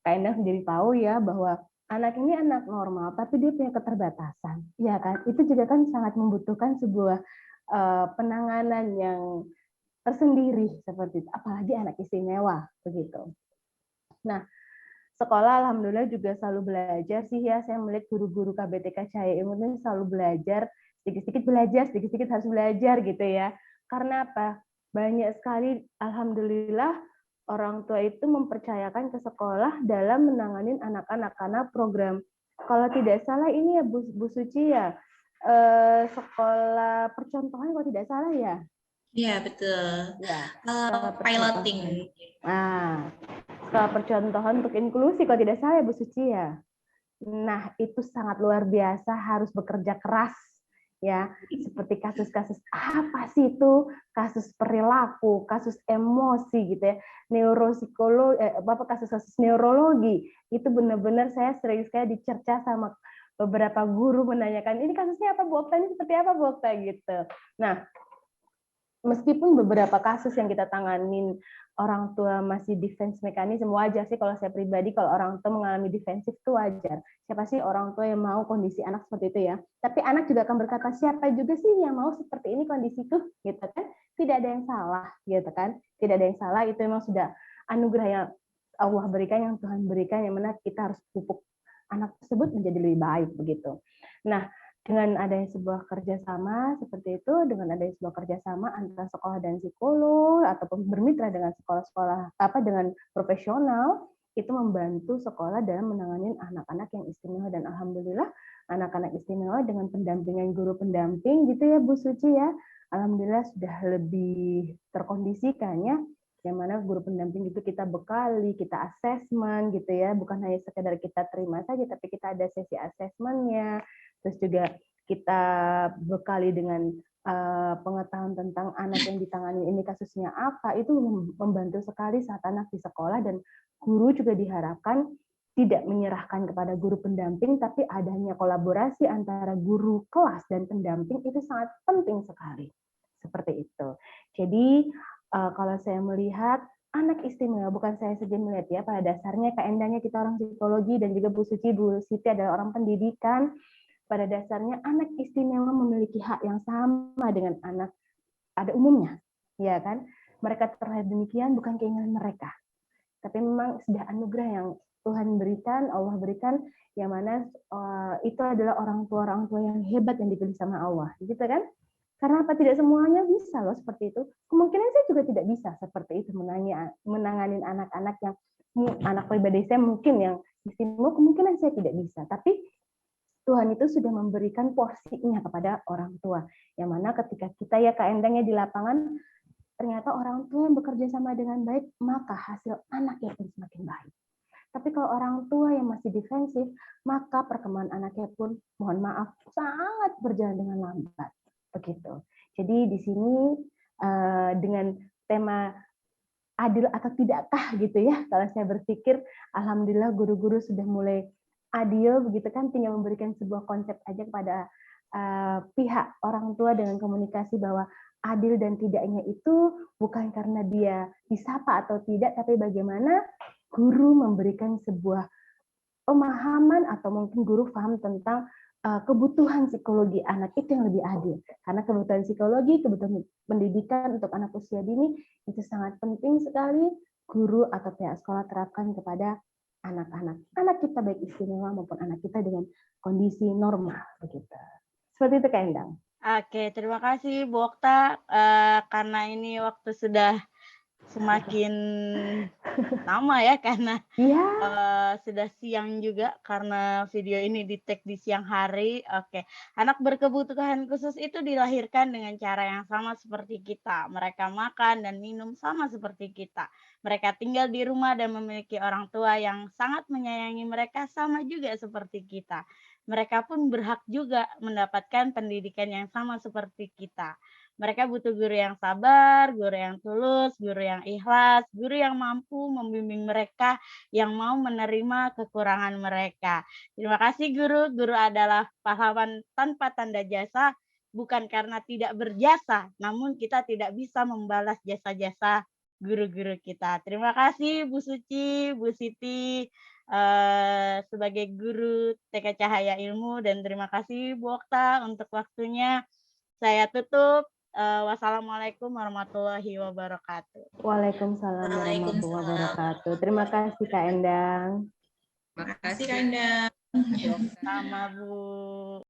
Kak Endang sendiri tahu ya bahwa anak ini anak normal, tapi dia punya keterbatasan, ya kan? Itu juga kan sangat membutuhkan sebuah penanganan yang tersendiri seperti itu, apalagi anak istimewa begitu. Nah, sekolah alhamdulillah juga selalu belajar sih ya, saya melihat guru-guru KBTK Cahaya Ilmu ini selalu belajar, sedikit-sedikit harus belajar gitu ya. Karena apa? Banyak sekali alhamdulillah orang tua itu mempercayakan ke sekolah dalam menangani anak-anak karena program, kalau tidak salah ini ya Bu Suci ya, sekolah percontohan kalau tidak salah ya. Iya betul. Ya, Piloting. Nah, sekolah percontohan untuk inklusi kalau tidak salah ya Bu Suci ya. Nah, itu sangat luar biasa, harus bekerja keras ya, seperti kasus-kasus apa sih itu, kasus perilaku, kasus emosi gitu ya, neuropsikologi, kasus-kasus neurologi, itu benar-benar saya sering sekali dicerca sama beberapa guru menanyakan, ini kasusnya apa Bu Okta, ini seperti apa Bu Okta gitu. Nah, meskipun beberapa kasus yang kita tanganin orang tua masih defense mekanisme, wajar sih kalau saya pribadi, kalau orang tua mengalami defensif itu wajar. Siapa sih orang tua yang mau kondisi anak seperti itu ya? Tapi anak juga akan berkata, siapa juga sih yang mau seperti ini kondisiku, gitu kan? Tidak ada yang salah, gitu kan? Tidak ada yang salah, itu memang sudah anugerah yang Allah berikan, yang Tuhan berikan, yang mana kita harus pupuk anak tersebut menjadi lebih baik, begitu. Nah, dengan adanya sebuah kerjasama seperti itu, dengan adanya sebuah kerjasama antara sekolah dan psikolog ataupun bermitra dengan sekolah-sekolah dengan profesional, itu membantu sekolah dalam menangani anak-anak yang istimewa, dan alhamdulillah anak-anak istimewa dengan pendampingan guru pendamping gitu ya Bu Suci ya, alhamdulillah sudah lebih terkondisikan ya. yang mana guru pendamping itu kita bekali, kita asesmen gitu ya, bukan hanya sekedar kita terima saja, tapi kita ada sesi asesmennya, terus juga kita bekali dengan pengetahuan tentang anak yang ditangani ini kasusnya apa, itu membantu sekali saat anak di sekolah, dan guru juga diharapkan tidak menyerahkan kepada guru pendamping, tapi adanya kolaborasi antara guru kelas dan pendamping itu sangat penting sekali. Seperti itu. Jadi kalau saya melihat anak istimewa, bukan saya saja melihat ya, pada dasarnya Kak Endangnya kita orang psikologi dan juga Bu Suci, Bu Siti adalah orang pendidikan. Pada dasarnya anak istimewa memiliki hak yang sama dengan anak pada umumnya, ya kan? Mereka terlihat demikian bukan keinginan mereka, tapi memang sudah anugerah yang Tuhan berikan, Allah berikan, yang mana itu adalah orang tua yang hebat yang dipilih sama Allah, gitu kan? Karena apa? Tidak semuanya bisa loh seperti itu. Kemungkinan saya juga tidak bisa seperti itu menangani anak-anak yang anak pribadi saya mungkin yang istimewa, kemungkinan saya tidak bisa. Tapi Tuhan itu sudah memberikan porsinya kepada orang tua. Yang mana ketika kita ya Kak Endang ya di lapangan, ternyata orang tua yang bekerja sama dengan baik, maka hasil anaknya pun semakin baik. Tapi kalau orang tua yang masih defensif, maka perkembangan anaknya pun, mohon maaf, sangat berjalan dengan lambat. Begitu. Jadi di sini dengan tema adil atau tidakkah gitu ya, kalau saya berpikir, alhamdulillah guru-guru sudah mulai adil, begitu kan, tinggal memberikan sebuah konsep aja kepada pihak orang tua dengan komunikasi bahwa adil dan tidaknya itu bukan karena dia disapa atau tidak, tapi bagaimana guru memberikan sebuah pemahaman atau mungkin guru paham tentang kebutuhan psikologi anak itu yang lebih adil. Karena kebutuhan psikologi, kebutuhan pendidikan untuk anak usia dini itu sangat penting sekali guru atau pihak sekolah terapkan kepada anak-anak. Anak kita baik istimewa maupun anak kita dengan kondisi normal begitu. Seperti itu Kak Endang. Oke, terima kasih Bu Okta. Karena ini waktu sudah semakin lama ya, karena sudah siang juga, karena video ini di-tag di siang hari. Oke, anak berkebutuhan khusus itu dilahirkan dengan cara yang sama seperti kita. Mereka makan dan minum sama seperti kita. Mereka tinggal di rumah dan memiliki orang tua yang sangat menyayangi mereka sama juga seperti kita. Mereka pun berhak juga mendapatkan pendidikan yang sama seperti kita. Mereka butuh guru yang sabar, guru yang tulus, guru yang ikhlas, guru yang mampu membimbing mereka, yang mau menerima kekurangan mereka. Terima kasih guru. Guru adalah pahlawan tanpa tanda jasa, bukan karena tidak berjasa, namun kita tidak bisa membalas jasa-jasa guru-guru kita. Terima kasih Bu Suci, Bu Siti, sebagai guru TK Cahaya Ilmu, dan terima kasih Bu Okta untuk waktunya. Saya tutup. Wassalamualaikum warahmatullahi wabarakatuh. Waalaikumsalam warahmatullahi wabarakatuh. Terima kasih Kak Endang. Terima kasih Kak Endang. Sama Bu.